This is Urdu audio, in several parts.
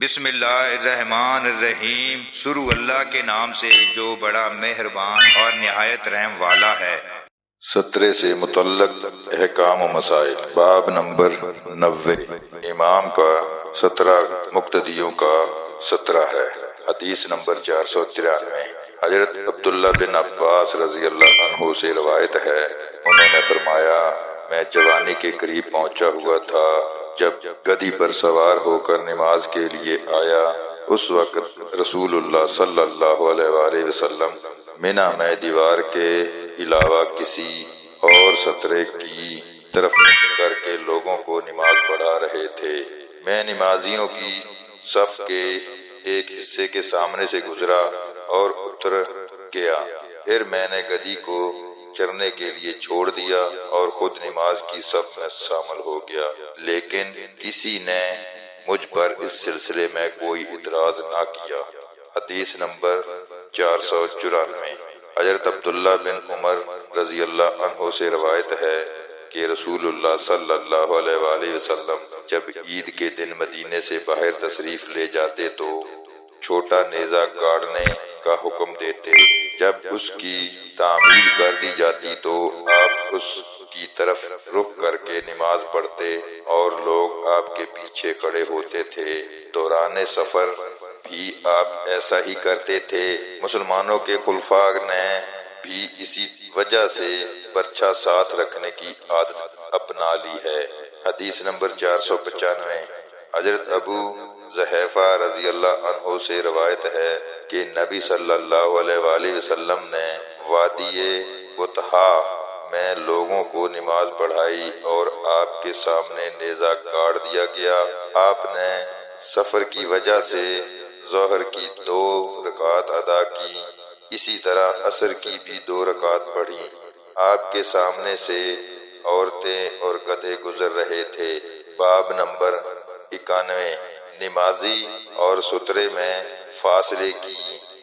بسم اللہ الرحمن الرحیم، شروع اللہ کے نام سے جو بڑا مہربان اور نہایت رحم والا ہے۔ 17 سے متعلق احکام و مسائل۔ باب نمبر 90۔ امام کا 17، مقتدیوں کا 17 ہے۔ حدیث نمبر 493۔ حضرت عبداللہ بن عباس رضی اللہ عنہ سے روایت ہے، انہوں نے فرمایا، میں جوانی کے قریب پہنچا ہوا تھا جب گدی پر سوار ہو کر نماز کے لیے آیا۔ اس وقت رسول اللہ صلی اللہ علیہ وآلہ وسلم منی میں دیوار کے علاوہ کسی اور سطرے کی طرف کر کے لوگوں کو نماز پڑھا رہے تھے۔ میں نمازیوں کی صف کے ایک حصے کے سامنے سے گزرا اور اتر گیا، پھر میں نے گدی کو چرنے کے لیے چھوڑ دیا اور خود نماز کی صف میں شامل ہو گیا، لیکن کسی نے مجھ پر اس سلسلے میں کوئی اعتراض نہ کیا۔ حدیث نمبر 494۔ حضرت عبداللہ بن عمر رضی اللہ عنہ سے روایت ہے کہ رسول اللہ صلی اللہ علیہ وآلہ وسلم جب عید کے دن مدینے سے باہر تشریف لے جاتے تو چھوٹا نیزہ گاڑنے کا حکم دیتے۔ جب اس کی تعمیل کر دی جاتی تو آپ اس کی طرف رخ کر کے نماز پڑھتے اور لوگ آپ کے پیچھے کھڑے ہوتے تھے۔ دوران سفر بھی آپ ایسا ہی کرتے تھے۔ مسلمانوں کے خلفاء نے بھی اسی وجہ سے برچھا ساتھ رکھنے کی عادت اپنا لی ہے۔ حدیث نمبر 495۔ حضرت ابو ذؤحیفہ رضی اللہ عنہ سے روایت ہے کہ نبی صلی اللہ علیہ وآلہ وسلم نے وادی بطحا میں لوگوں کو نماز پڑھائی اور آپ کے سامنے نیزہ گاڑ دیا گیا۔ آپ نے سفر کی وجہ سے ظہر کی 2 رکعت ادا کی، اسی طرح عصر کی بھی 2 رکعت پڑھی۔ آپ کے سامنے سے عورتیں اور گدھے گزر رہے تھے۔ باب نمبر 91۔ نمازی اور سترے میں فاصلے کی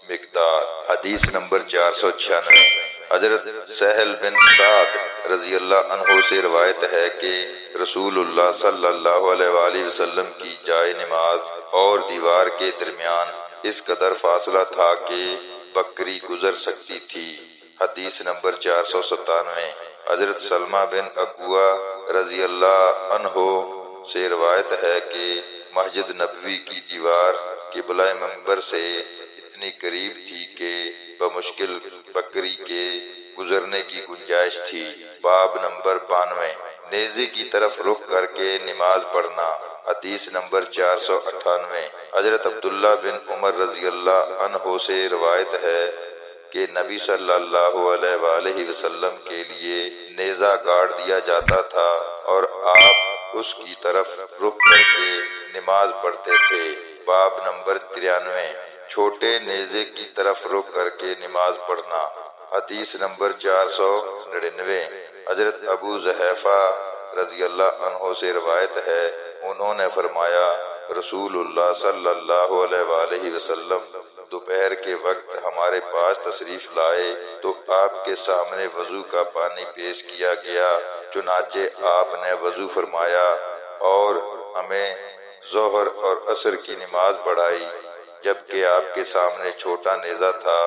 مقدار۔ حدیث نمبر 496۔ حضرت سہل بن سعد رضی اللہ عنہ سے روایت ہے کہ رسول اللہ صلی اللہ علیہ وآلہ وسلم کی جائے نماز اور دیوار کے درمیان اس قدر فاصلہ تھا کہ بکری گزر سکتی تھی۔ حدیث نمبر 497۔ حضرت سلمہ بن اکوع رضی اللہ عنہ سے روایت ہے کہ مسجد نبوی کی دیوار قبلہ منبر سے اتنی قریب تھی کہ بمشکل بکری کے گزرنے کی گنجائش تھی۔ باب نمبر 92۔ نیزے کی طرف رخ کر کے نماز پڑھنا۔ حدیث نمبر 498۔ حضرت عبداللہ بن عمر رضی اللہ عنہ سے روایت ہے کہ نبی صلی اللہ علیہ وآلہ وسلم کے لیے نیزہ گاڑ دیا جاتا تھا اور آپ اس کی طرف رخ کر کے نماز پڑھتے تھے۔ باب نمبر 93۔ چھوٹے نیزے کی طرف رخ کر کے نماز پڑھنا۔ حدیث نمبر 499۔ حضرت ابو ذؤحیفہ رضی اللہ عنہ سے روایت ہے، انہوں نے فرمایا، رسول اللہ صلی اللہ علیہ وآلہ وسلم دوپہر کے وقت ہمارے پاس تشریف لائے تو آپ کے سامنے وضو کا پانی پیش کیا گیا، چنانچہ آپ نے وضو فرمایا اور ہمیں ظہر اور عصر کی نماز پڑھائی، جبکہ آپ کے سامنے چھوٹا نیزہ تھا۔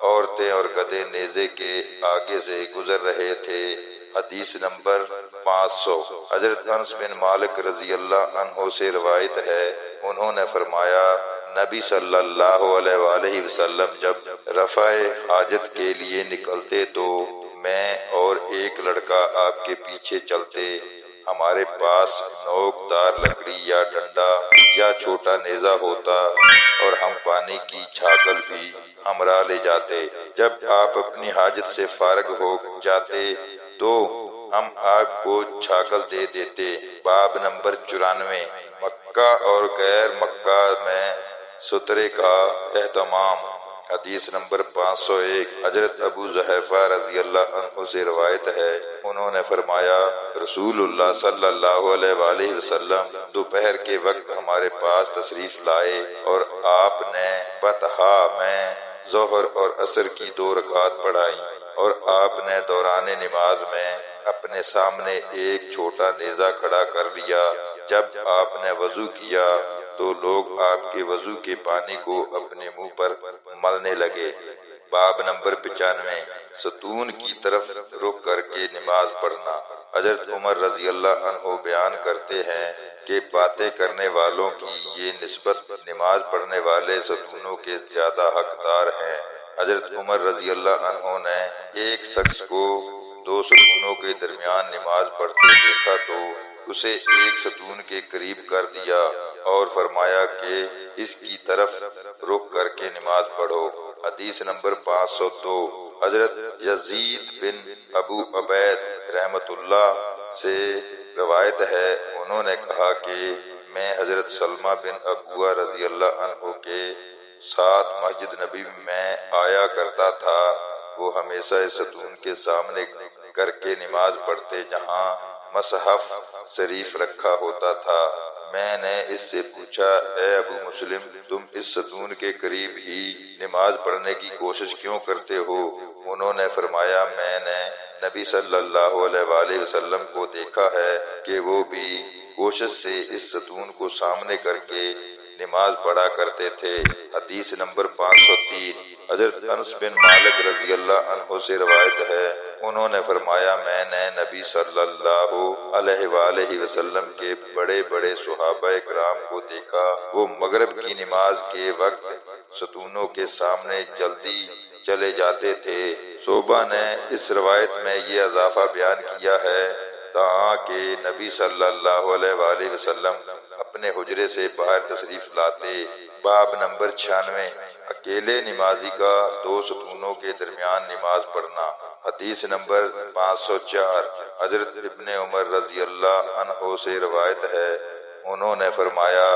عورتیں اور گدھے نیزے کے آگے سے گزر رہے تھے۔ حدیث نمبر 500۔ حضرت انس بن مالک رضی اللہ عنہ سے روایت ہے، انہوں نے فرمایا، نبی صلی اللہ علیہ وآلہ وسلم جب رفع حاجت کے لیے نکلتے تو میں اور ایک لڑکا آپ کے پیچھے چلتے۔ ہمارے پاس نوک دار لکڑی یا ڈنڈا یا چھوٹا نیزہ ہوتا اور ہم پانی کی چھاگل بھی ہمراہ لے جاتے۔ جب آپ اپنی حاجت سے فارغ ہو جاتے تو ہم آپ کو چھاگل دے دیتے۔ باب نمبر 94۔ مکہ اور غیر مکہ میں سترے کا اہتمام۔ حدیث نمبر 501۔ حضرت ابو ذؤحیفہ رضی اللہ عنہ سے روایت ہے، انہوں نے فرمایا، رسول اللہ صلی اللہ علیہ وآلہ وسلم دوپہر کے وقت ہمارے پاس تشریف لائے اور آپ نے بطحا میں ظہر اور عصر کی 2 رکعت پڑھائیں اور آپ نے دوران نماز میں اپنے سامنے ایک چھوٹا نیزہ کھڑا کر لیا۔ جب آپ نے وضو کیا تو لوگ آپ کے وضو کے پانی کو اپنے منہ پر ملنے لگے۔ باب نمبر 95 ستون کی طرف رخ کر کے نماز پڑھنا۔ حضرت عمر رضی اللہ عنہ بیان کرتے ہیں کہ باتیں کرنے والوں کی یہ نسبت نماز پڑھنے والے ستونوں کے زیادہ حقدار ہیں۔ حضرت عمر رضی اللہ عنہ نے ایک شخص کو 2 ستونوں کے درمیان نماز پڑھتے دیکھا تو اسے ایک ستون کے قریب کر دیا اور فرمایا کہ اس کی طرف رخ کر کے نماز پڑھو۔ حدیث نمبر 502 حضرت یزید بن ابو عبید رحمت اللہ سے روایت ہے، انہوں نے کہا کہ میں حضرت سلمہ بن اکوع رضی اللہ عنہ کے ساتھ مسجد نبی میں آیا کرتا تھا۔ وہ ہمیشہ اس ستون کے سامنے کر کے نماز پڑھتے جہاں مصحف شریف رکھا ہوتا تھا۔ میں نے اس سے پوچھا، اے ابو مسلم، تم اس ستون کے قریب ہی نماز پڑھنے کی کوشش کیوں کرتے ہو؟ انہوں نے فرمایا، میں نے نبی صلی اللہ علیہ وآلہ وسلم کو دیکھا ہے کہ وہ بھی کوشش سے اس ستون کو سامنے کر کے نماز پڑھا کرتے تھے۔ حدیث نمبر 503 حضرت انس بن مالک رضی اللہ عنہ سے روایت ہے، انہوں نے فرمایا، میں نے نبی صلی اللہ علیہ وآلہ وسلم کے بڑے بڑے صحابہ کرام کو دیکھا، وہ مغرب کی نماز کے وقت ستونوں کے سامنے جلدی چلے جاتے تھے۔ صوبہ نے اس روایت میں یہ اضافہ بیان کیا ہے تاں کہ نبی صلی اللہ علیہ وآلہ وسلم اپنے حجرے سے باہر تشریف لاتے۔ باب نمبر 96 اکیلے نمازی کا 2 ستونوں کے درمیان نماز پڑھنا۔ حدیث نمبر 504 حضرت ابن عمر رضی اللہ عنہ سے روایت ہے، انہوں نے فرمایا،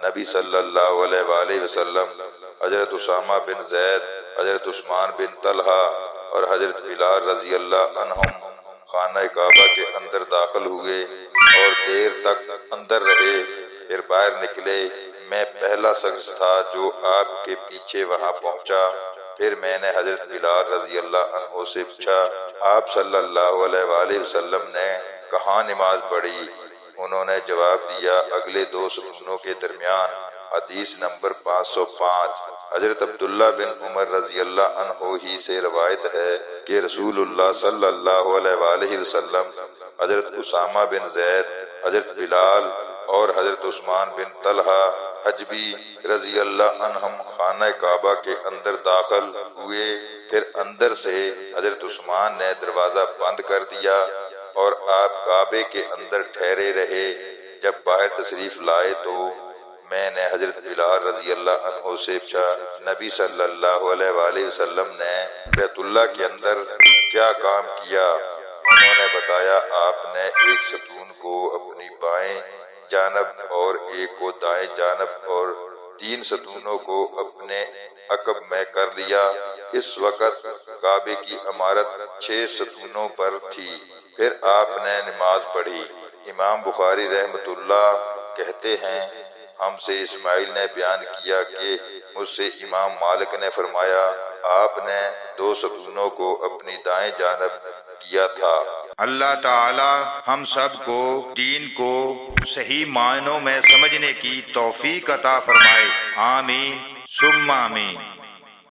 نبی صلی اللہ علیہ وآلہ وسلم، حضرت اسامہ بن زید، حضرت عثمان بن طلحہ اور حضرت بلال رضی اللہ عنہم خانہ کعبہ کے اندر داخل ہوئے اور دیر تک اندر رہے، پھر باہر نکلے۔ میں پہلا شخص تھا جو آپ کے پیچھے وہاں پہنچا۔ پھر میں نے حضرت بلال رضی اللہ عنہ سے پوچھا، آپ صلی اللہ علیہ وآلہ وسلم نے کہاں نماز پڑھی؟ انہوں نے جواب دیا، اگلے 2 ستونوں کے درمیان۔ حدیث نمبر 505 حضرت عبداللہ بن عمر رضی اللہ عنہ ہی سے روایت ہے کہ رسول اللہ صلی اللہ علیہ وآلہ وسلم حضرت اسامہ بن زید، حضرت بلال اور حضرت عثمان بن طلحہ حجبی رضی اللہ عنہم خانہ کعبہ کے اندر داخل ہوئے۔ پھر اندر سے حضرت عثمان نے دروازہ بند کر دیا اور آپ کعبے کے اندر ٹھہرے رہے۔ جب باہر تشریف لائے تو میں نے حضرت بلال رضی اللہ عنہ سے پوچھا، نبی صلی اللہ علیہ وآلہ وسلم نے بیت اللہ کے اندر کیا کام کیا؟ انہوں نے بتایا، آپ نے ایک ستون کو اپنی بائیں جانب اور ایک کو دائیں جانب اور 3 ستونوں کو اپنے عقب میں کر لیا۔ اس وقت کعبے کی عمارت 6 ستونوں پر تھی۔ پھر آپ نے نماز پڑھی۔ امام بخاری رحمت اللہ کہتے ہیں، ہم سے اسماعیل نے بیان کیا کہ مجھ سے امام مالک نے فرمایا، آپ نے 2 ستونوں کو اپنی دائیں جانب کیا تھا۔ اللہ تعالی ہم سب کو دین کو صحیح معنوں میں سمجھنے کی توفیق عطا فرمائے، آمین ثم آمین۔